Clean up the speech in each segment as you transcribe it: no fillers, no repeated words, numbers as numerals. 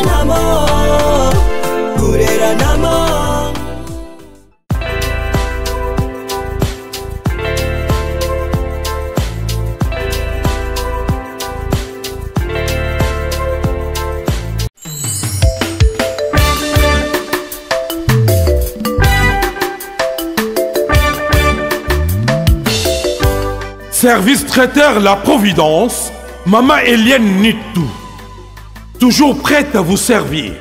namo, kurera namo. Service traiteur La Providence, Maman Eliane Nitou. Toujours prête à vous servir.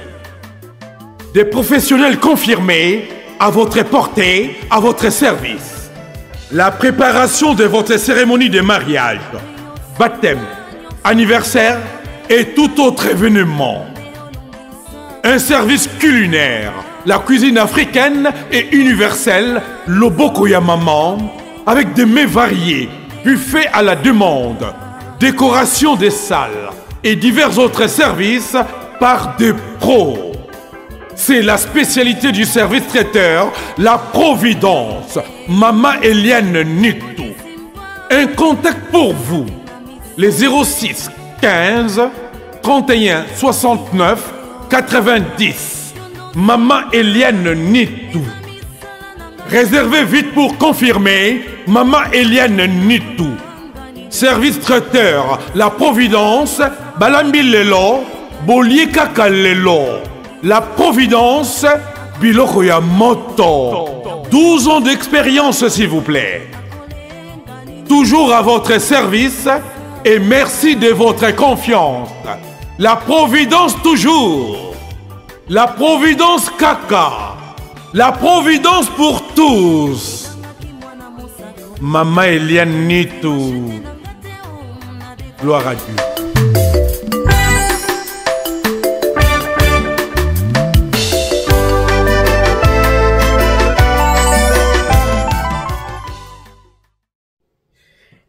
Des professionnels confirmés, à votre portée, à votre service. La préparation de votre cérémonie de mariage, baptême, anniversaire et tout autre événement. Un service culinaire, la cuisine africaine et universelle, Loboko ya Maman, avec des mets variés, buffet à la demande, décoration des salles et divers autres services par des pros. C'est la spécialité du service traiteur La Providence, Maman Eliane Nitou. Un contact pour vous, les 06 15 31 69 90. Maman Eliane Nitou. Réservez vite pour confirmer Maman Eliane Nitou. Service traiteur La Providence, Balambi Lelo, Bolier Kaka Lelo. La Providence, Biloko ya Moto. 12 ans d'expérience s'il vous plaît. Toujours à votre service et merci de votre confiance. La Providence toujours. La Providence Kaka. La Providence pour tous. Maman Eliane Nitou. Gloire à Dieu.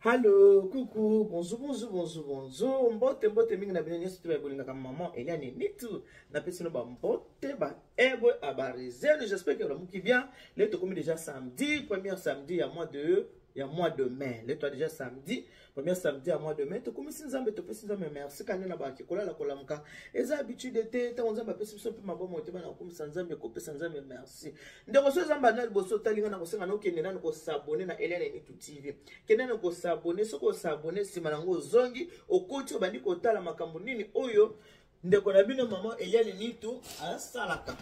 Allô, coucou, bonjour, bonjour, bonjour, bonjour. Mbote mingi na bino nyesu tuba bolinga kama Maman Eliane Nitou. Na pesi no ba mbote ba ebo abarizene. J'espère que vous allez bien. Là tu comme déjà samedi, premier samedi à mois de mai. Là toi déjà samedi, premier samedi à mois de mai. Tu comme si nzambe to pesi nzambe merci kana na ba kikola la kolamuka. Eza habitude te ta nzambe pesi so pe mabomo te ba na comme nzambe ko pesa nzambe merci. Ndeko so nzamba na liboso talinga na kosenga no kende na ko s'abonner na Eliane Nitou TV. Kende na ko s'abonner soko s'abonner sima nango zongi okoti obandi kotala makambo nini oyo ndeko na bino Maman Eliane Nitou asalaka.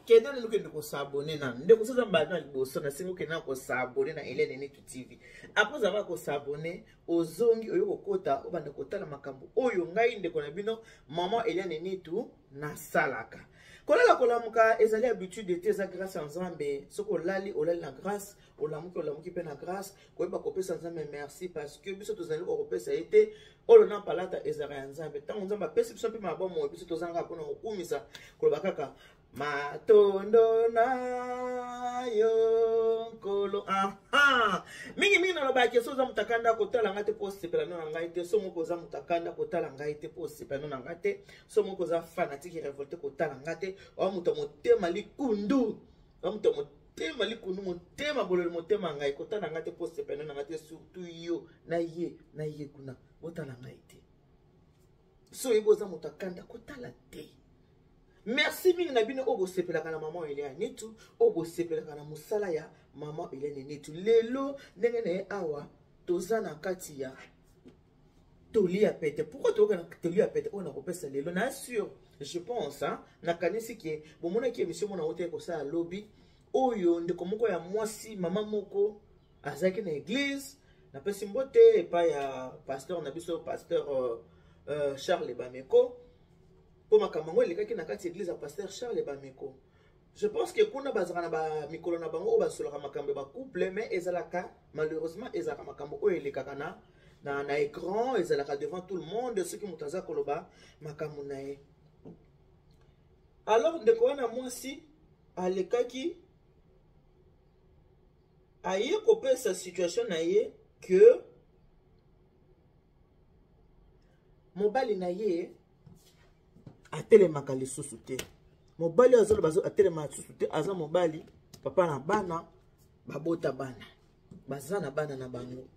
Kende na luke ndeko s'abonner na ndeko so nzamba na liboso na singo kende na ko s'abonner na Eliane Nitou TV. Après avoir ko s'abonner ozongi oyo kokota obanda kotala makambo oyo ngai ndeko na bino Maman Eliane Nitou na salaka. Kola kolamuka ezali habitude te za grâce nzambe soko lali olali na grâce olamuki pe na grâce koyeba kopesa nzambe merci parce que biso tozali kopesa ete olona palata ezara ya nzambe tango nzambe apesi biso pe mabomo biso tozanga pona kokumisa koloba kaka matondo na yo kolo aha mingi na loba ke soza mutakanda kotala ngate poste pela na ngai te so moko za mutakanda kotala ngai te poste pela na ngai te so moko za fanatique révolté kotala ngate wa muto motema likundu wa muto motema likundu motema bolelo motema ngai kotala ngate poste pela na ngate surtout yo na ye kuna botala ngai te so yebo za mutakanda kotala te. Merci mingi na bino obo sepelaka na Maman Eliane Nitou, obo sepelaka na musala ya Maman Eliane Nitou. Lelo ndenge na awa toza na kati ya toli ya pete. Pourquoi toza na toli ya pete? On a repensé lelo na sûr, je pense hein, na kanisi ki bomona ki émission mona hote ko sa lobby oyo ndeko moko ya mwasi mama moko azaki na église na pesi mbote epa ya pasteur na biso pasteur Charles Bameko. Pour ma camarade, les gars qui n'ont église à pasteur Charles Bameko. Je pense que kuna bazana ba mikolo na bango ba solo makambo ba couple mais ezalaka malheureusement ezalaka makambo o ele kakana na écran ezalaka devant tout le monde ceux qui mutaza koloba makambo na e. Alors de quoi na moi si alekaki aye kopé sa situation na ye que mobali na ye atelemaka lisusu te. Mobali azolo bazo atelemaka lisusu te aza mobali papa na bana babota bana bazana bana na bango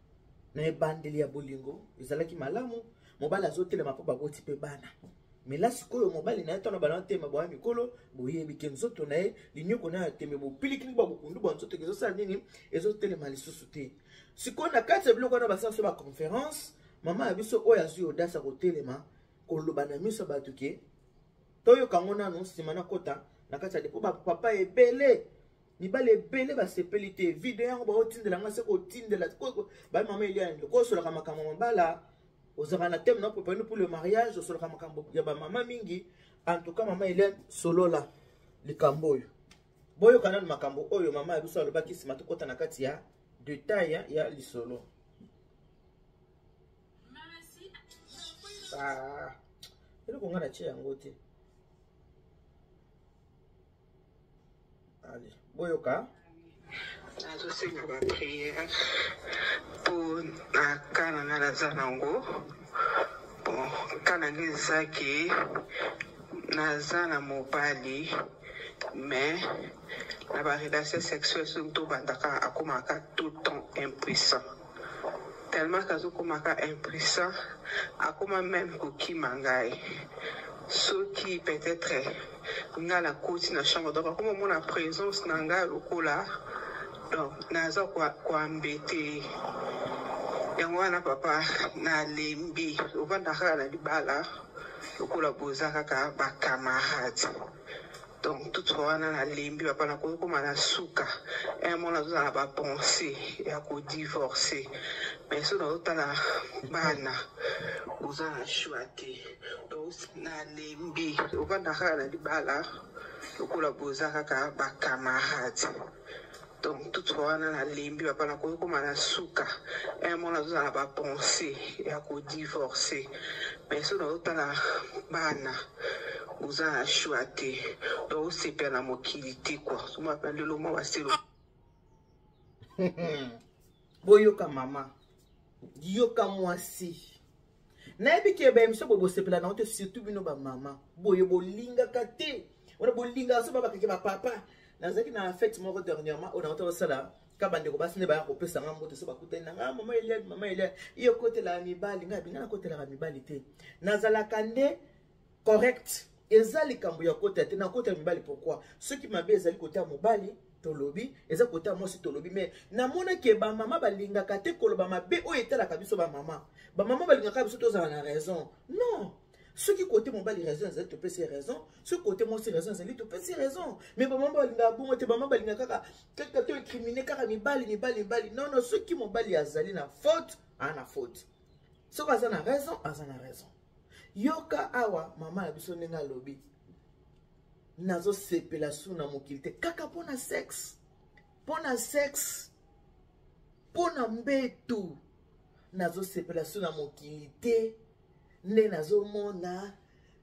na ebandeli ya bolingo ezalaki malamu mobali azo telema po baboti pe bana mais là sikoyo mobali na tona bana tema bwa mikolo boyebi kenzoto na ye linyoko na teme bo pilikini ba bokundu ba nzoto kezo sa nini ezo telema lisusu te sikoyo na kati biloko na basa so ba conférence mama abiso oya zu odasa ko telema ko lobana miso batuke toyo kangona no simana kota na kati ya depo ba papa ebele mibale ebele basepelite video yango baotindela nga se kotindela ba mama eliane kosolaka makambo mabala ozaka na thème na préparé pour le mariage osolaka makambo ya ba mama mingi en tout cas mama eliane solola likambo oyo boyo kana makambo oyo mama abiso alobaki sima tokota na kati ya détail ya lisolo eloko nga na tie yango te allez boyoka nazosenga bapriere mpo na ka na nga naza nango bon ka na nga ezaki naza na mobali mais na barelation sexuelle soki tobandaka akomaka tout temps impuissant tellement kazokomaka impuissant akoma même kokima ngai soki peut-être nga na koti na chambre donc akoma mona présence na ngai lokola donc naza koambete yango wana papa nalembi ovanda kaka na libala lokola boza kaka bacamarade donc toutefois wana nalembi papa nakokoma na suka mo nazozala na bapense ya kodivorce mais so nazotala bana oza na shwa te donc nalembi ovanda kaka na libala lokola boza kaka bacamarade donc toutefois wana nalembi papa nakokoma na suka mo nazozala na bapense ya kodivorce mais so nazotala bana oza na shwa te donc osepela na mokili te kua somapela lelo mwa baselo boyoka mama yoka mwasi nayebi ke bayebiso boye bosepela nango te surtout bino bamama boye bolingaka te wana bolingaka so babakake bapapa nazalaki na fete moko dernièrement oyo naota basala ka bandeko basi nde baya kopesa nga mbote so bakutani na nga mama eliane iyo kotelaka mibali ngai binga nakotelaka mibali te nazalaka nde correct eza likambo ya kota te na kota mibali pourquoi soki mabe ezali kota mobali tolobi eza kota mwasi tolobi mais namonaki bamama balingaka te koloba mabe oyo etalaka biso bamama balingaka biso tozala na raison non soki kote mobali raison ezali topesi raison soki kote mwasi raison ezali topesi raison mais bamama balingaka bongo te bamama balingaka kaka to incrimine kaka mibali non soki mobali azali na faute ana faute soki aza na raison yoka awa mama na biso ndenge alobi nazosepela su na mokili te kaka mpona sexe mpona mbetu nazosepela su na mokili te nde nazomona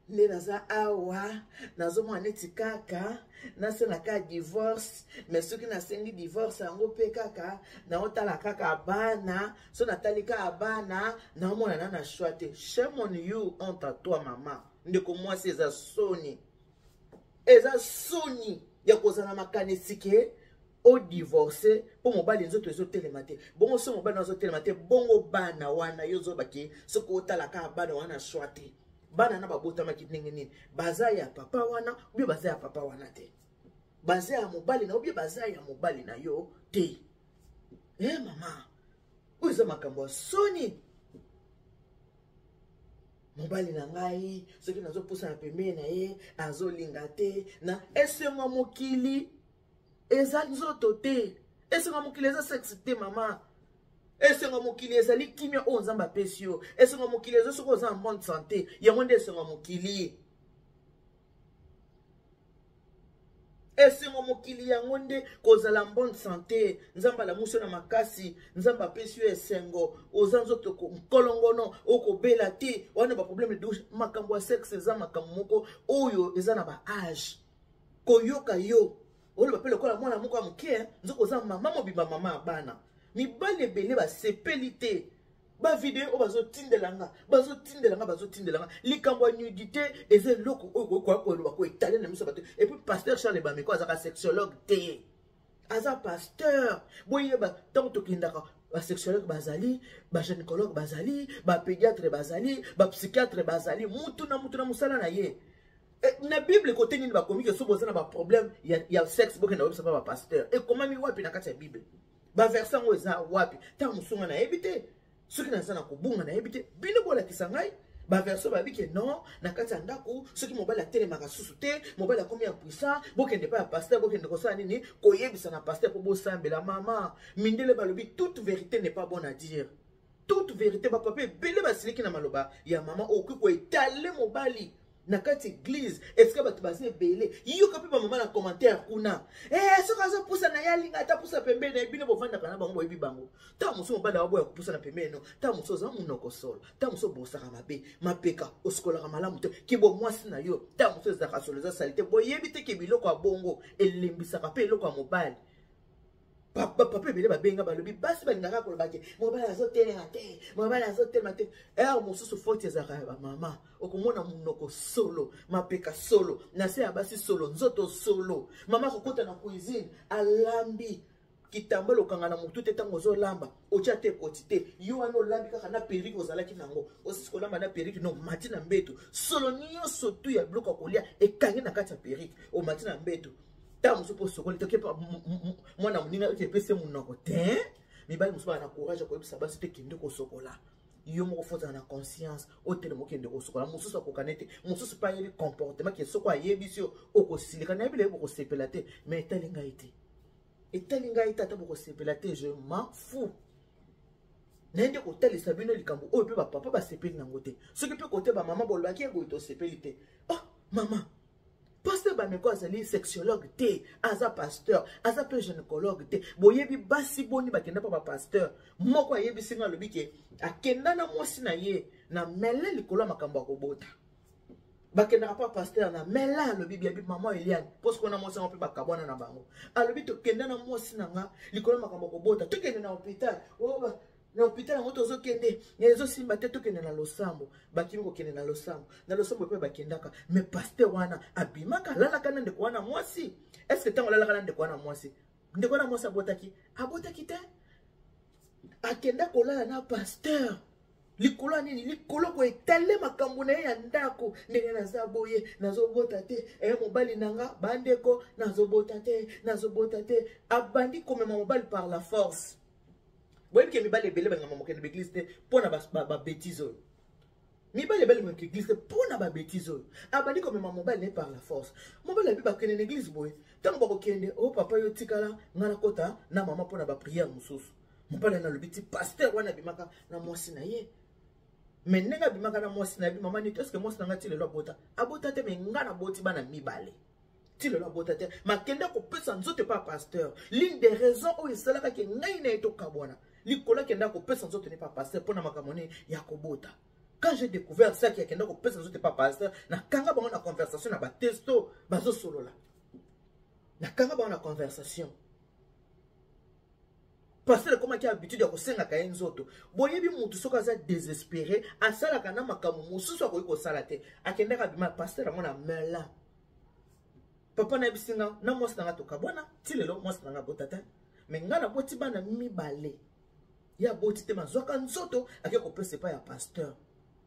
nde naza awa nazomona neti kaka nasenaka divorce mais soki nasengi divorce yango mpe kaka naotala kaka bana so natali kaka bana naomona na shwa te shame on you honte à toi mama ndeko mwasi eza soni ya kozala makanisi ke odivorce mpo mobali nzoto ezotelema te bongo so mobali azotelema te bongo bana wana yo ozobaki soki otalaka bana wana shwa te bana na babotamaki ndenge nini baza ya papa wana ubie baza ya papa wana te baza ya mobali na ubie baza ya mobali na yo te mama oyo eza makambo ya soni mobali na ngai soki nazopusa na pembeni na ye azolinga te na esengo mokili eza nzoto te esengo mokili eza sexe te mama esengo mokili ezali kimia oyo nzambe apesi yo esengo mokili eza soki oza en bonne santé yango nde esengo mokili esengo mokili yango nde kozala en bonne santé nzambe alamusi yo na makasi nzambe apesi yo esengo oza nzoto nkolongono okobela te wana baproblème de douche makambo ya sexe eza makambo moko oyo eza na baage koyoka yo oloba mpe lokola mwana moko ya moke nzoko oza mama mobimba mama ya bana mibali ebele basepeli te bavideo oyo bazotindelanga likambo ya nudité eza eloko oyo koyakoloba koetale na miso bato epuis pasteur Charles Bameko azaka sexologue te aza pasteur boyeba ntango tokendaka basexologue bazali, bagynécologue bazali, bapédiatre bazali, bapsychiatre bazali, mutu na musala na ye. Na Bible côté nini bakomi ke so bozana ba problème ya sexe bokenda webisa ba pasteur. Et comment mi wapi na kati ya Bible? Ba verset ngo eza wapi? Ta musunga na ebite. Soki na zana kobunga na ebite, bino bola kisangai. Ba verset ba bike non, na kati ya ndako, soki mobala telemaka susu te, mobala komi ya puissant, bokende pa pasteur, bokende kosala nini, koyebisa na pasteur po bosambela mama. Mindele balobi toute vérité n'est pas bonne à dire. Toute vérité ba papa bele basiliki na maloba ya mama okoki ko étaler mobali. Na kati église, est-ce que batu basé belé? Yo kapi ba mama na commentaire kuna. So kaza pusa na yalinga ta pusa pembe na bino bovanda kana bango boyebi bango. Ta muso mobala wabo ya pusa na pembe no. Ta muso za munoko solo. Ta muso bosa ka mabe, mapeka, oskola ka malamu te. Kibo mwasi na yo. Ta muso za ka solo za salite boyebi te ke biloko ya bongo elimbisa ka pe eloko ya mobali. Papa bele babenga balobi basi balingaka koloba ke mobali azotelema te, mobali azotelema te. Mosusu faute ezaka ba mama okomona munoko solo, mapeka solo, na se ya basi solo, nzoto solo. Mama kokota na cuisine alambi kitamba lokanga na mutu te tango zolamba otia te kotite yo ano lambi kaka na periki ozalaki nango osisi kolamba na periki no mati na mbeto solo nyonso tu ya biloko kolia ekangi na kati ya periki o mati na mbeto. Ta muso po sokoli toke pa mwana muninga te pese munoko te mibali muso ba na courage ko yebisa basi te kende ko sokola yo moko foza na conscience o tele mo kende ko sokola muso so ko kanete muso so pa yebi comportement ke soko ayebisi o ko silika na bile ko sepela te mais etalinga ita ta ko sepela te je m'en fous. Nende ko tele sabino likambo o pe ba papa ba sepeli nango te soki pe kote ba mama bolaki ko to sepeli te. Oh mama pasteur bameko azali sexologue te, aza pasteur, aza pe gynécologue te. Boyebi basi boni bakenda pa ba pasteur. Moko ayebi singa lobi ke akenda na mwasi na ye na mele likolo makambo akobota. Bakenda pa pasteur na mela lobi biabi maman Eliane, parce qu'on a mwasi on pe bakabwana na bango. Alobi to kenda na mwasi na nga likolo makambo akobota. To kende na hôpital. Na hôpital ngo tozo kende nyezo simba te tokende na losambo bakimi ko kende na losambo pe bakendaka mais pasteur wana abimaka lala kana ndeko wana mwasi est-ce que tango lala kana ndeko wana mwasi abotaki te akenda kolala na pasteur likolo nini likolo ko etale makambo na ya ndako ndenge naza boye nazobota te mobali nanga bandeko nazobota te abandi komema mobali par la force. Boyebi ke mibali ebele bangama mokende l'église te pona ba bêtise oyo. Mibali ebele mokende l'église te pona ba bêtise oyo. Abandi komema mobali ne par la force. Mobali abi bakende l'église boye. Tango bakokende o papa yo tikala ngana kota na mama pona ba prière mususu. Mobali na lobi ti pasteur wana bimaka na mwasi na ye. Mais nenga bimaka na mwasi na ye mama ni est-ce que mwasi na ngati lelo abota? Abota te me ngana boti bana mibale. Ti le labota te makenda ko pesa nzote pa pasteur. L'une des raisons où il salaka ke ngai na eto kabwana. Likola kenda ko pesa nzote ne pa pasteur pona makamone ya kobota. Quand j'ai découvert ça qui kenda ko pesa nzote pa pasteur na kanga bango na conversation na ba testo bazo solola. Na kanga bango na conversation. Pasteur comment qui a habitude ya ko senga ka nzoto. Boyebi mutu soka za désespéré asala kana makamu mususu akoyi ko sala te. Akenda ka bima pasteur ngona mela. Papa na bisinga na mwasi nanga toka bwana ti lelo mwasi nanga botata mais ngana boti bana mibale ya boti te mazwaka nzoto ake ko pese pa ya pasteur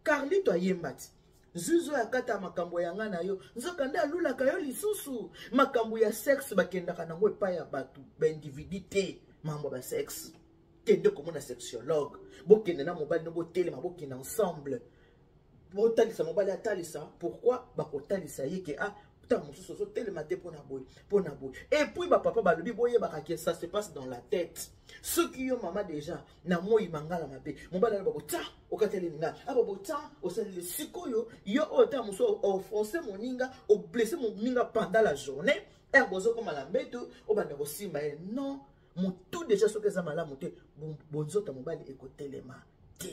Carlito ayembati zuzo ya kata makambo ya ngana yo nzoka nda lula ka yo lisusu makambo ya sexe bakenda kana ngwe pa ya batu ba individuité mambo ba sexe kende ko mona sexologue bokende na mobali no botele mabokina ensemble botalisa mobali atalisa pourquoi bakotalisa yeke et puis papa balobi boye bakake ça se passe dans la tête ceux qui ont maman déjà na moi mangala mabe mobala ba bota okateli ninga aba bota osali sikoyo yo ota muso offenser moninga o blesser moninga pendant la journée et bozo comme la mbeto o banda ko simba non mon tout déjà ce que ça mala monter bonzota mobali ekotelema te.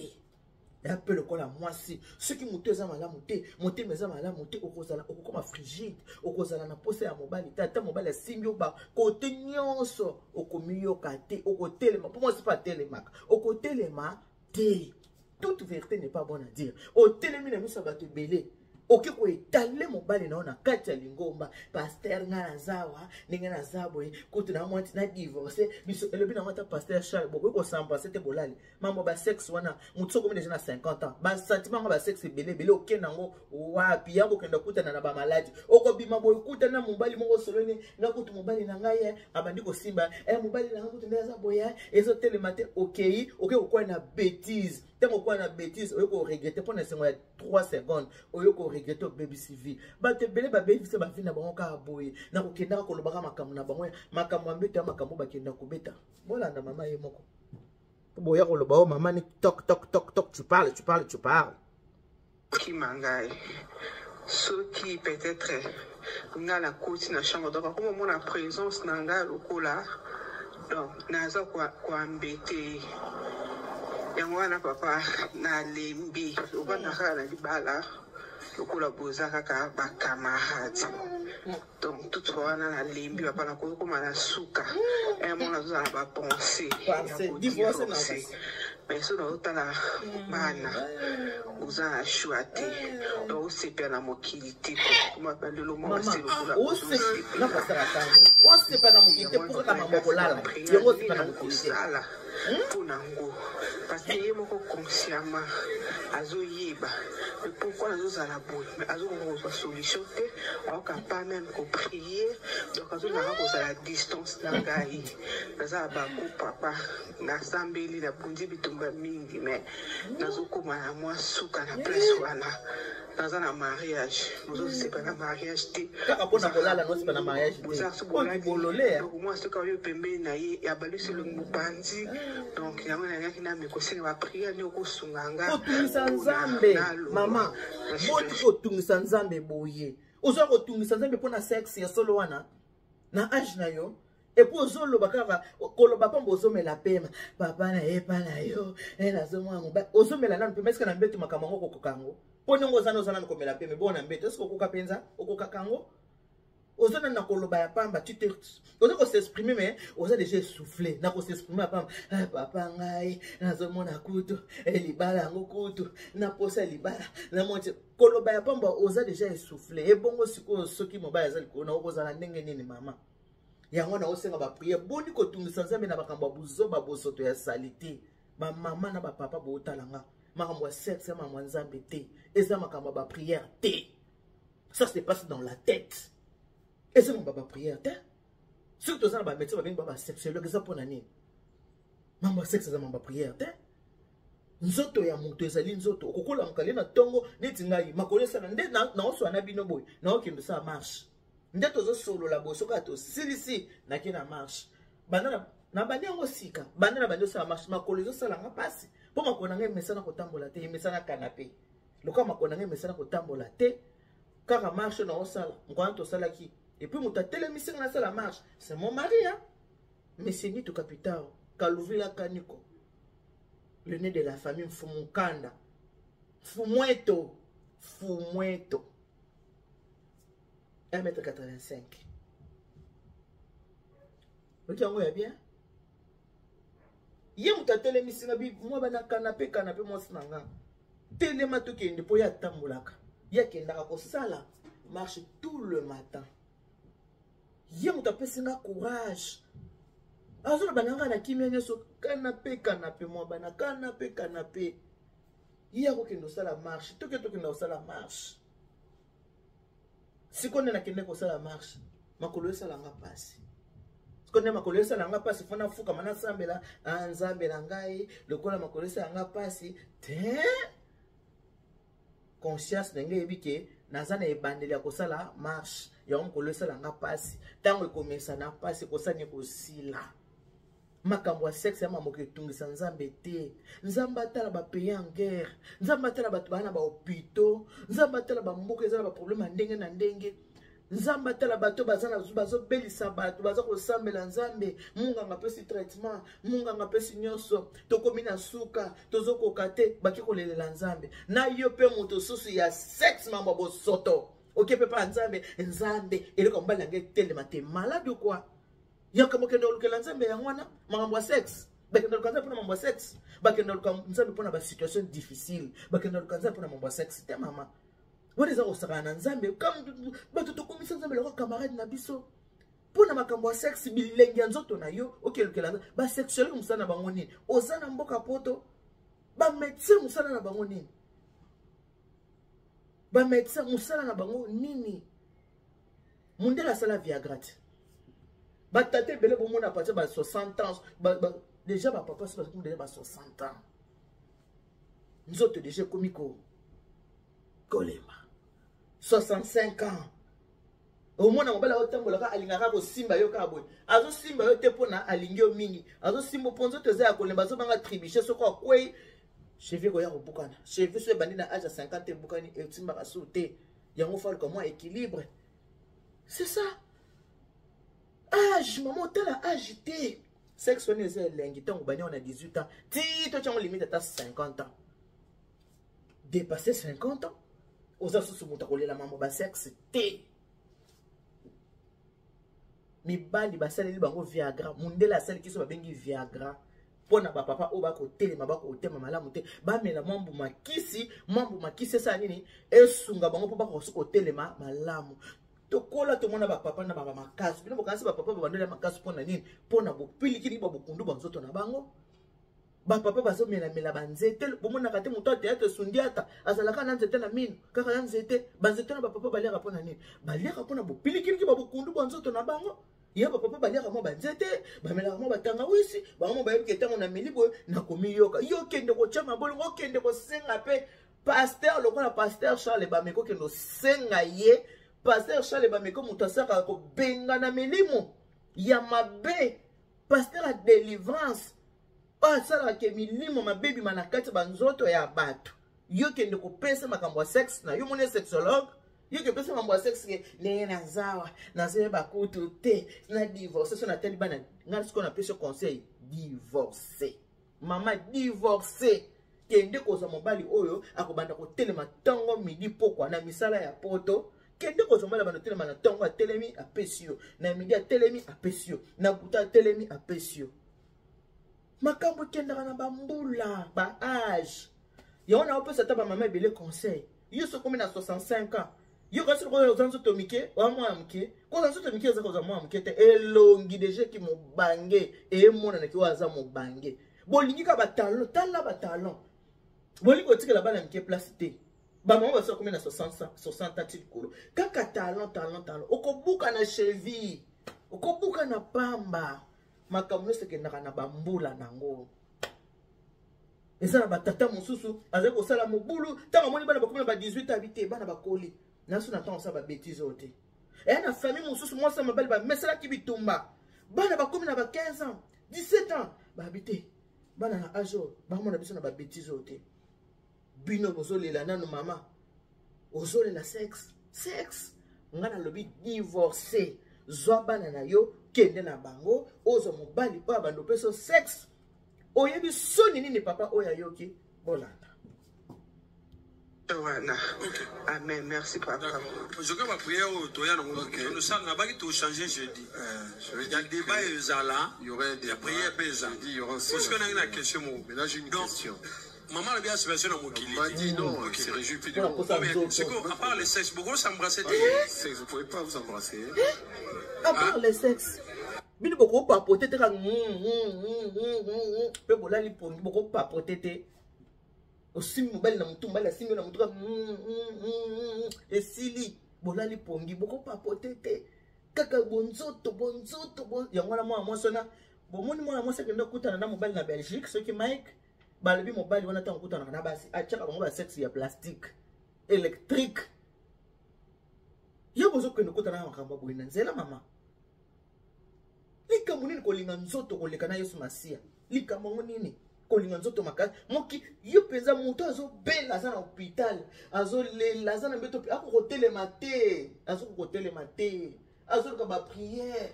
Et un peu le col à moi si ceux qui montent à la montée mais à la montée au cause comme frigide au cause à la posée à mobile tata mobile simbio ba côté nyonso au comio kate au côté les pour moi c'est pas télémac au côté les ma té toute vérité n'est pas bonne à dire au télémine nous ça va te belé oke ko etale mobali na ona kati ya lingomba pasteur nga na zawa ninga na zabwe kutu na mwati na divorce biso elobi na mwata pasteur Charles boko ko samba c'était bolali mambo ba sexe wana mutsoko mine na 50 ans ba sentiment ba sexe belé oke nango wapi yango kenda kutana na ba maladi oko bima boy kutana mobali mongo soloni na kutu mobali na ngai abandi ko simba mobali na kutu ndaza boya ezo telemate okei okwa na bêtise temo kwa na bêtise oyoko regretter pour na sengo ya 3 secondes oyoko regretter baby CV ba te belé ba baby se ba fina bango ka boye na ko kenda ko lobaka makamu na bango makamu ambeta makamu ba kenda kubeta bolanda mama ye moko boya ko loba mama ni tok tu parles qui mangai ce qui peut-être nga la côte na chambre donc comme mon la présence nanga lokola donc naza kwa embêter yango wana papa na lembi obana kala libala lokola boza kaka ba camarade donc tout wana na lembi papa na ko koma na suka mon na za ba penser divorce na mais ça dans la bana boza chouate donc c'est bien la mokilité comme appelle le moment c'est le na pasara tango o c'est pas na mokilité pour ka mambo lala yango c'est pas na mokilité Ponango, parce que je suis consciemment azoyeba. Mais pourquoi nous allons mais azo une solution on peut pas même prier donc azo na la distance d'angai. Naza baku papa na sambeli na bundi bitumba mingi mais nazo koma na moi suka na place wana. Dans un mariage, nous c'est pas un mariage té. Quand on a kolala non c'est pas un mariage té. Moi ce quand je pembe na ye ya balu c'est le mubandi. Donc il y a un gars qui n'a me conseillé va prier ni ko sunganga. Otumisa nzambe mama. Moti ko tumisa nzambe boye. Ozo ko tumisa nzambe pona sexe ya solo wana. Na age na yo. Et pour Zolo Bakava, Koloba Pombozo me la pema, papa na epa na yo, la zomo amuba, Ozo me la nan, parce que na mbeti makamango kokango. Ponongo zano zana ko me la pema, bon mbeti, est-ce que koka penza, okokakango? Ozo na Koloba ya pamba, tu te, ozo ko s'exprimer mais ozo déjà souffler, na ko s'exprimer pamba, papa ngai, na zomo na kutu, libala ngo kutu, na posa libala, na monte Koloba ya pamba ozo déjà essouffler. Et bongo siko soki mobile zali ko na ozo na ndenge nini mama. Yango na osenga ba prière boni ko tungisa nzambe na bakamba buzo ba bosoto ya salite ba mama na ba papa bo talanga makambo sexe makambo nzambe te eza makambo ba prière te ça se passe dans la tête eza makambo ba prière te surtout ça ba médecin ba bengi ba sexologue eza pona nini makambo sexe eza makambo ba prière te nzoto ya moto ezali nzoto okokola mkali na tongo neti ngai makolesa na nde na oso na bino boy na okendo sa marche ndeto zo solo la boso ka to silisi na kina marche banana na bandi ngo sika banana bandi so marche makolo zo sala nga pasi po makona ngai mesana ko tambola te mesana canapé loka makona ngai mesana ko tambola te kaka marche na osala ngwanto sala ki et puis muta telemisi na sala marche c'est mon mari hein mais c'est ni to capital kaluvila kaniko le nez de la famille Fumukanda Fumweto 1,85 m. Ok, on voit bien. Yé mouta télémisi na bi moi bana canapé moi sinanga. Téléma to kende po ya tambulaka. Ya kenda ko sala marche tout le matin. Yé mouta pesinga courage. Azo bananga na kimene so canapé moi bana canapé. Yé ko kendo sala marche. To kendo sala marche. Si on a kende ko sala marche, makolo sala nga pasi. Si on a makolo sala nga pasi, fona fuka mana sambela, nzambe na ngai, lokola makolo sala nga pasi, te conscience na ngai ebike nazana ebandeli ya kosala marche, ya makolo sala nga pasi. Tango ekomesa na pasi kosani kosila. Makambo sexe ya mamoke tungisa nzambe te. Nzamba atala ba pays en guerre. Nzamba atala ba bana ba hôpitaux. Nzamba atala ba mboka ezala ba problème ndenge na ndenge. Nzamba atala bato bazana bazo belisa bato bazo ko sambela nzambe. Munga ngapesi traitement, munga ngapesi nyonso. Tokomi na suka, tozoko kate baki ko lelela nzambe. Na yo pe moto susu ya sexe mambo bo soto. OK pepa nzambe, nzambe eleko mbala nge telema te malade ou quoi? Yaka mokendo lukela nzambe ya mwana makambo sexe bakendo lukanza pona mambo sexe bakendo lukanza pona ba situation difficile bakendo lukanza pona mambo sexe te mama wana eza kosaka na nzambe bato tokomisa nzambe loko camarade na biso mpona makambo ya sexe bilenge ya nzoto na yo okelukela basexuele mosala na bango nini oza na mboka poto bamédecin mosala na bango nini bamédecin mosala na bango nini mondele asala viagra te batate ebele bomona partir ba 60 ans déjà bapapa so bakomi déjà ba 60 ans nzoto déjà ekomi kolema 65 ans omona mobala otambolaka alingaka kosimba yo kaka boye azosimba yo te mpona alingi yo mingi azosimba mpo nzoto eza ya kolemba azobanga tribiche soko akwei chevie koya kobukana chevie so ebandi na age ya 50 ebukani etimbaka so te yango faluka mwa équilibre c'est ça age mama otala age te sexe wana eza elengi ntango banyango na 18 ans ti totyango limite ata 50 ans dépasser 50 ans oza susu moto akolela mamo basexe te mibali basaleli bango viagra mundele asaliki so babengi viagra mpona bapapa oyo bakotelema bakotema malamu te bamela mwambu makisi esala nini esunga bango mpo bakosi kotelema malamu tokola tomona bapapa na baba makasi bino bokanisi bapapa babandela makasi mpona nini mpona bopilikili babokundu banzoto na bango bapapa bazomelamela banzete bomonaka te moto ate ate sundi ata azalaka na nzete na mino kaka na nzete banzete na bapapa baliaka mpona nini baliaka mpona bopilikiliki babokundu banzoto na bango ya bapapa baliaka mwa banzete bamelaka mwa batangawisi bango bayebiki etango na mili boye nakomi yoka yo kende kotya mabolongo okende kosenga mpe paster lokola paster Charles bameko okende osenga ye paster Charles bameko moto asaka kobenga na milimo ya mabe paster ya délivrance asalaka ke milimo mabebima na kati banzoto ya bato yo kende kopesa makambo ya sexe na yo moni sexologue yo ke pesa makambo ya sexe ndenge nazawa nazoyeba kutu te na divorce so natali bana ngai sikoyo napesi conseil divorce mama divorce kende kozwa mobali oyo akobanda kotelema ntango midi pokwa na misala ya poto kende kozwa mobali abanda kotelema na ntango atelemi apesi yo na midi atelemi apesi yo na buta atelemi apesi yo makambo kendaka na bambula ba age yango na opesa ta bamama ebele conseil yo sokomi na 65 ans yo kasi lokola oza nzoto mike oya mwana moke koza nzoto mike eza kozwa mwana moke te elongi deja eki mobange emonanaki oyo aza mobange bolingi ka batalon tala batalon bolingi kotikela bana mike place te bamama basi bakomi na 60 ati likolo kaka talon okobuka na cheville okobuka na pamba makambo nyonso ekendaka na bambula nango eza na batata mosusu azali kosala mobulu ntango amoni bana bakomi na ba 18 abi te bana bakoli naso na ntango osala babétise oyo te eya na famille mosusu mwasi mobali bamesalaki bitumba bana bakomi na ba 15 ans 17 ans babi te bana na age oyo bamona biso na babétise oyo te bino bozolela nano mama ozolela sexe nga nalobi divorce zwa bana na yo kende na bango ozo mobali oyo abanda opeso sexe oyebi soni nini papa oyo ayoki bolanda Voilà. Okay. Amen. Merci, papa. Je vais ma prière au Toya. Nous sommes là-bas qui tout changé jeudi. Il y a des débats et là. Il y aurait des prières paysannes. Il y aura aussi. Parce qu'on a une question. Mais là, j'ai une question. Maman a bien subventionné à mon kili. On m'a dit non, c'est réjoui plus de monde. C'est quoi, à part le sexe, pourquoi s'embrasser? Vous ne pouvez pas vous embrasser. À part le sexe. Bino boko papoter te ka pe bolali pongi boko papoter te osimi mobali na mutu mbali asimi na mutu ka esili bolali pongi boko papoter te kaka bonzoto yango na mwa mwasona bomoni mwana mwasa kenda kutana na mobali na Belgique soki Mike balobi mobali wana tango kutana na basi achaka bango ba sexe ya plastique électrique yo bozo kenda kutana na makamba boina nzela mama likambo nini kolinga nzoto koleka na Yesu Masia likambo nini kolinga nzoto makasi moki yo penza moto azobela aza na hôpital azolela aza na mbeto akokotelema te azoluka bapriere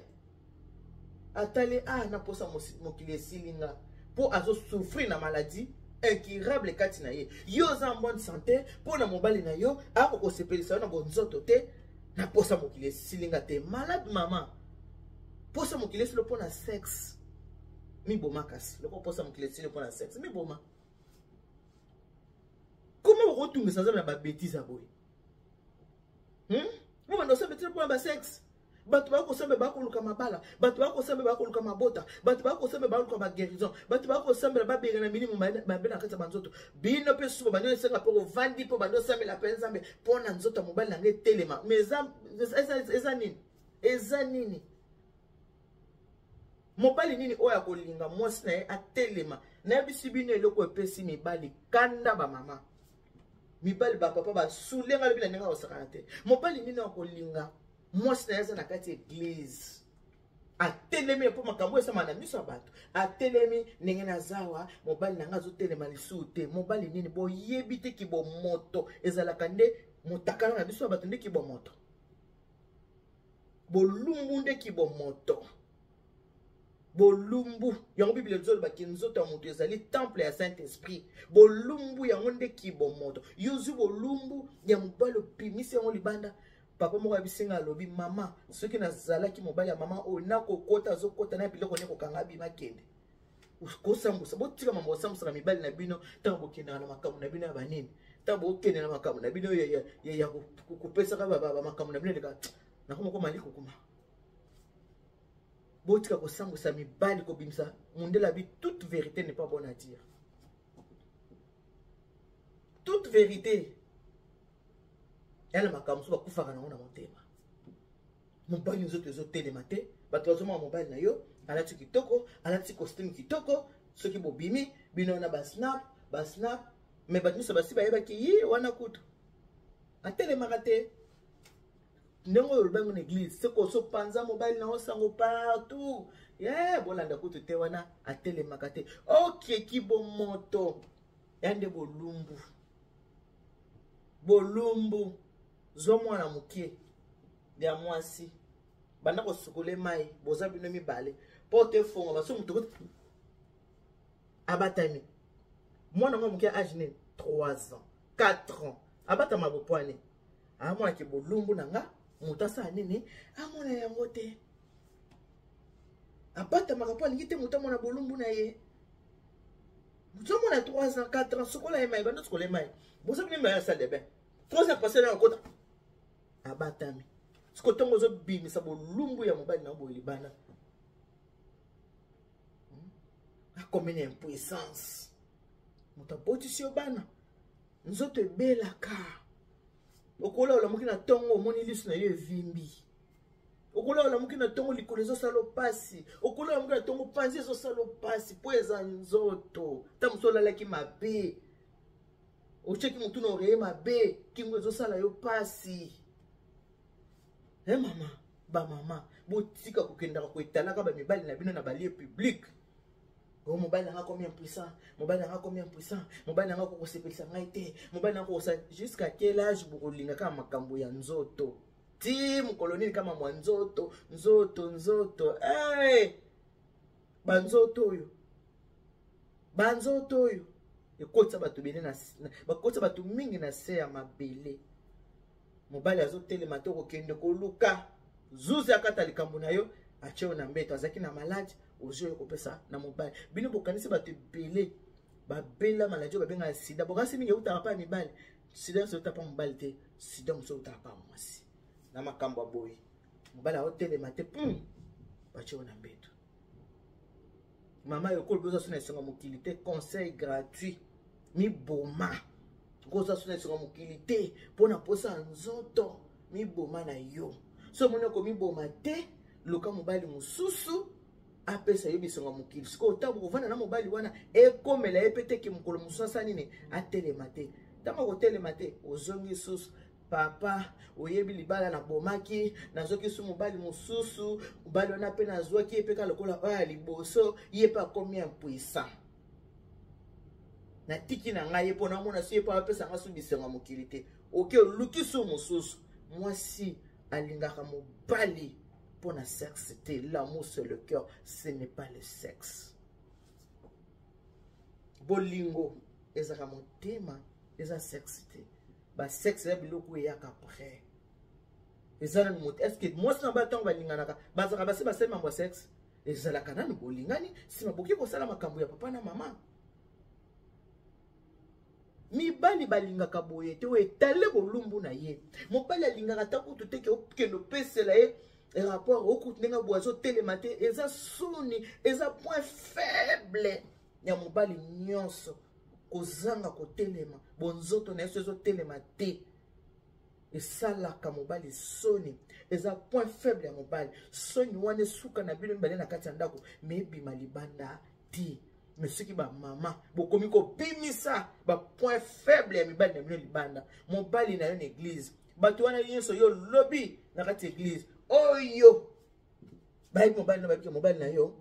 atale na posa mokili esilinga mpo azosouffrir na maladie incurable kati na ye yo oza en bonne santé mpo na mobali na yo akokosepelisa yo na bonzoto te na posa mokili esilinga te malade mama posa mokili esilo mpo na sexe miboma kasi loko posa mokili esilo mpo na sexe miboma koma bokotungisa nzambe na babétise aboye Mo bando sembe tele pour ba sexe. Bato bako sembe bako luka mabala, bato bako sembe bako luka mabota, bato bako sembe bako luka guérison, bato bako sembe ba bega na minimum mabela kata banzoto. Bino pe suba bano senga pour vandi pour bando sembe la penza me pona nzoto mobile na nge telema. Mais eza nini? Mobali nini oya kolinga mwasi na ye atelema. Na bisi bino eloko epesi mibali kanda ba mama. Mibali ba papa ba sulenga le bila nenga osakana te. Mobali nini okolinga mwasi na yaza na kati église. Atelemi po makambo esama na miso bato. Atelemi ndenge na zawa mobali nanga zo telema lisu te. Mobali nini bo yebi te ki bo moto ezalaka nde motakana na biso bato nde ki bo moto. Bolumbu nde ki bo moto. Bolumbu yango Bible nzolo baki nzoto ya moto ezali temple ya Saint-Esprit. Bolumbu yango nde ki bo moto. Yozu bolumbu ya mobali opimisi yango libanda. Papa moko abisinga alobi mama soki nazalaki mobali ya mama o nakokota azokota na biloko ne kokanga bima kende. Kosambusa botika mama osambusa na mibali na bino tango bokenda na makambo na bino ya banini. Tango bokenda na makambo na bino ya kupesa ka baba makambo na bino leka nakoma ko mali kokuma. Botika kosambusa mibali ko bimisa mundela bi toute vérité n'est pas bonne à dire. Toute vérité elle m'a comme ça bakufaka na ona motema. Mobali nzoto ezo telema te, bato bazoma mobali na yo, alati kitoko, alati costume kitoko, soki bobimi, bino na ba snap, mais bato miso basi ba yeba ki yi wana kutu. Atelema te. Ndongo yolbango na église, c'est ko so panza mobali na osango partout. Bolanda kutu te wana atelema te. OK ki bo moto. Yande bolumbu. Bolumbu. Zomo na mukie ya mwasi banda ko sukule mai boza bino mibale pote fonga baso mutu abatami mwana ngo mukie âge ne 3 ans 4 ans abata mabopwane amona ke bolumbu nanga mutasa nini amona yango te abata makapwa ngite mutamona bolumbu na ye mutomo na 3 ans 4 ans sukula ye mai banda sukule mai boza bino mai salle de bain 3 ans passé na kota abatami sikotongo zo bimisa bolumbu ya mobali na boye libana akomene impuissance muta botisi bana nzoto ebelaka okola ola muki na tongo omoni lisu na yo evimbi okola ola muki na tongo likolo ezosala pasi okola ola muki na tongo panzi ezosala pasi po eza nzoto ta mosolalaki mabe ocheki mutu na oreye mabe kingo ezosala yo pasi. Mama, ba mama, botika kokendaka koetalaka ba mibali na bino na balie public. Oh mobile nanga combien puissant, mobile nanga combien puissant, mobile nanga ko sepelisa ngai te, mobile nanga ko jusqu'à quel âge bokolinga kama makambo ya nzoto. Ti mukoloni kama mwa nzoto. Banzoto yo. Ekotsa batu bene na bakotsa batu mingi na se ya mabele. Mobali azotelema to kokende koluka zuza akata likambo na yo acheo na mbeto azaki na maladi ozo kopesa na mobali bino bokanisi bato ebele babela maladi babenga sida bokasi mingi utaka pa mibali sida so utapa mobali te sida so utaka pa mwasi na makambo aboyi mobali azotelema te bacheo na mbeto mama yo kolboza sona senga mokilité conseil gratuit mi boma goza sona senga mokilité pona posa nzoto mi boma na yo so mona ko mi boma te loka mobali mususu apesa yo bisonga mokili siko tabu kovana na mobali wana ekomela epete ki mukolo mususa nini atelema te tama ko telema te ozongi susu papa oyebi libala na bomaki nazoki su mobali mususu mobali wana pe nazwaki epeka lokola oya liboso yepa combien puissant na tiki na ngai pona mona si yepa apesa nga su bisonga mokili te oke luki su mususu mwasi alingaka mobali pour le sexe, l'amour c'est le cœur, ce n'est pas le sexe. Bolingo, ezaka motema, eza sexe te. Ba sexe ya biloko ya après. Ezala mot est-ce que moi ça ba tanga balinganaka, bazaka basi ba sema mwa sexe. Ezala kana ni bolingani, si maboki ko sala makambo ya papa na mama. mibali balingaka boye te etale bolumbu na ye mobali alingaka ta kutu te ke okende opesela ye rapport okutu ndenge boye azotelema te eza soni eza point faible ya mobali nyonso kozanga kotelema bonzoto na ye so ezotelema te esalaka mobali soni eza point faible ya mobali soni wana esuka na bino mibale na kati ya ndako me ebima libanda ti me soki bamama bokomi kobimisa bapoint faible ya mibali na bino libanda mobali na yo na eglize bato wana nyonso yo lobi na kati ya eglize oyo bayebi mobali na babiki mobali na yo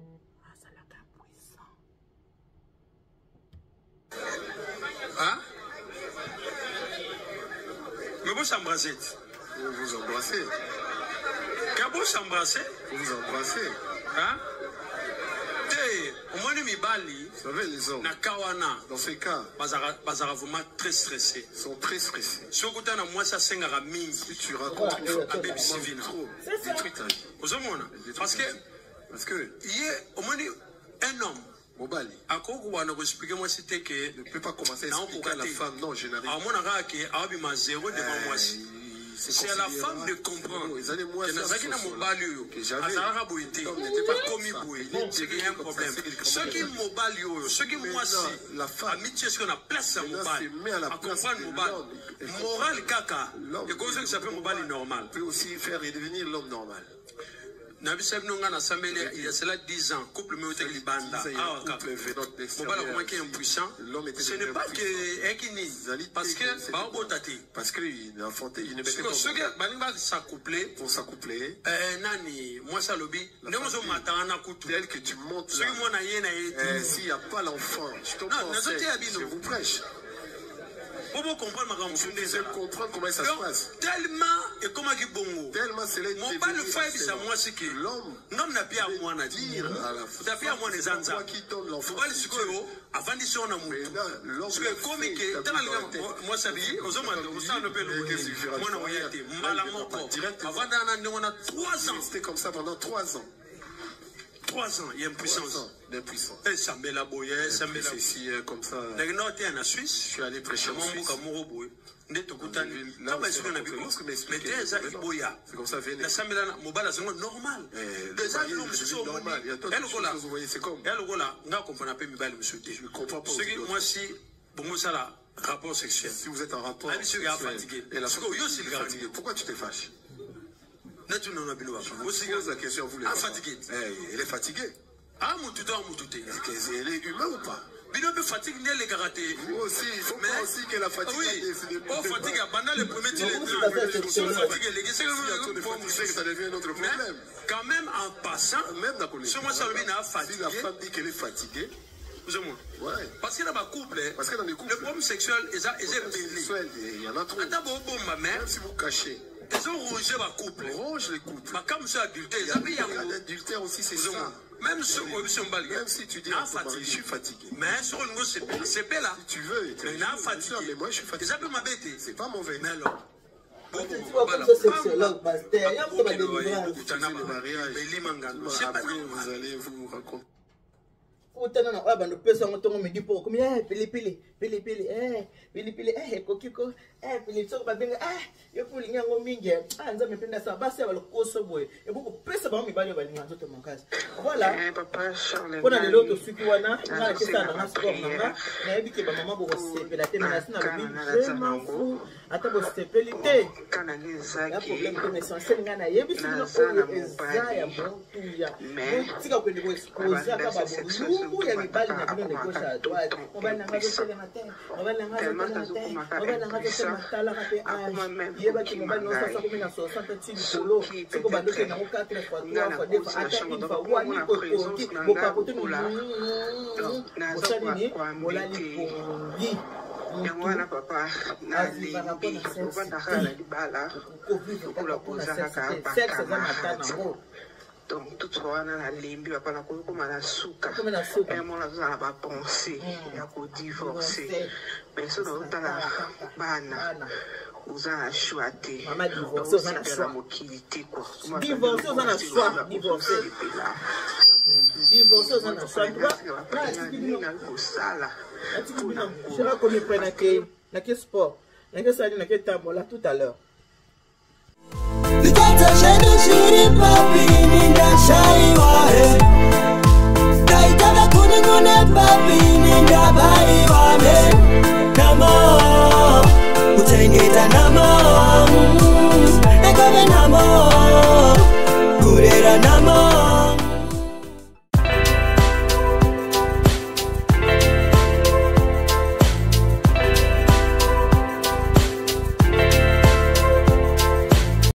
asalaka puissant. Mais vous s'embrassez. Vous vous embrassez. Quand vous s'embrassez, Vous vous embrassez. hein? Au moins, les Mibali, Vous savez, les hommes, Nakawana, dans ces cas, Bazara vraiment très stressé. sont très stressés. Si vous avez moi, ça c'est un ramin. Si tu racontes une fois Bébé Sivina. trop, C'est ça. détruis ta vie. Vous avez parce que, Parce que au moins, un homme, Mobali à quoi vous avez expliqué moi, c'était que, ne peut pas commencer à expliquer à la femme, non, je n'arrive à mon avis, qu'il y a un zéro devant moi. C'est à la femme de comprendre que Nazaki na mobali azalaka boye te pas komi boye c'est qu'il y a un problème ceux qui mobali oyo ceux qui mwasi amitié ce qu'on a place à mobali à comprendre mobali moral kaka et comme ça que ça fait mobali normal peut aussi faire redevenir l'homme normal. Nabiseb nonga na sambele il y a cela 10 ans couple me ote libanda ah kaka mobali comment qui est impuissant ce n'est pas que ekini parce que ba obotate parce que il a enfanté il ne mettait pas ceux qui balinga s'accoupler pour s'accoupler nani moi ça lobi ndemozo matana na kutu tel que tu montes ceux qui mona yena et s'il n'y a pas l'enfant je te conseille je vous prêche. Pour comprendre ma grande comprendre comment ça se passe. Tellement et comment qui bongo. Tellement c'est là. Mon pas le faire ça moi c'est que l'homme n'a pas à moi à dire. N'a pas à moi les anza. Qui donne l'enfant. Pas le sucre avant de son amour. Parce que comme que dans moi ça dit aux hommes ça ne peut le moi non rien été malamment avant on a 3 ans. C'était comme ça pendant 3 ans. 3 ans, il y a une puissance. D'impuissance. Et ça met la boye, ça met la ici comme ça. D'ailleurs, tu es en Suisse. Je suis allé prêcher en Suisse. C'est comme ça, venez. La samela mobile c'est normal. Déjà nous sommes normal. Il y a d'autres choses, vous voyez, c'est comme. Elle voilà, on a compris un peu mobile monsieur. Je comprends pas. Ce qui moi si pour moi ça là rapport sexuel. Si vous êtes en rapport sexuel, fatigué. Et la fatigué. Pourquoi tu te fâches? Je vous pose la question, vous les fatigué. Elle est fatiguée. Ah, Moutouté. Elle est humaine ou pas? Binobe fatigue les karaté. Vous aussi, il faut pas aussi que la fatigue. Oui, pas fatigue pendant les premiers tirés. Ça devient un autre problème. Quand même en passant, même dans la si la femme dit qu'elle est fatiguée, ouais. Parce que dans ma couple, le problème sexuel il y en a trop. Même si vous cachez. Ils ont rongé ma couple. Ronge les couples. Comme ça, adultère. L'adultère aussi, c'est ça. Même si tu dis, je suis fatigué. Mais sur le niveau, c'est pas là. Si tu veux, mais moi, je suis fatigué. C'est pas mauvais. Mais alors. Après, vous allez vous raconter. Utana na bando pesa ngotongo medipo komi pili kokiko pili so ba benga yo puli nyango mingi nza mependa sa basi ba lokoso boye e boko pesa ba mibali ba linga zote makasi voilà papa Charles kona lelo to suki wana na kesa na sport nanga na ebike ba mama boko sepela te na sina lobi vraiment fou ata bo sepelite kana ngezaki ya problème de essentiel ngana yebi sina ko eza ya montu ya tika kwende ko expose ka ba bongo ya mibali na bino de gauche à droite mobali na ngazo tele matin mobali na ngazo tele matin mobali na ngazo tele matala ka pe yeba ki mobali no sasa kumi na 60 ti likolo siko bandoke na 4 fois 3 fois 2 fois ata une fois wani kotoki bokakoto mosalini molali pongi yango wana papa nalingi obandaka na libala okula kozaka sexe za matana ngo donc tout wana nalembi papa nakokoma na suka mona azala bapense ya kodivorce mais so naotala bana oza na choix te osepela mokili te divorce oza na choix divorce oza na choix kosala je vais connaître nake sport, nake sali, nake tambola tout à l'heure. Likata shedi shiri papi ninda shaiwa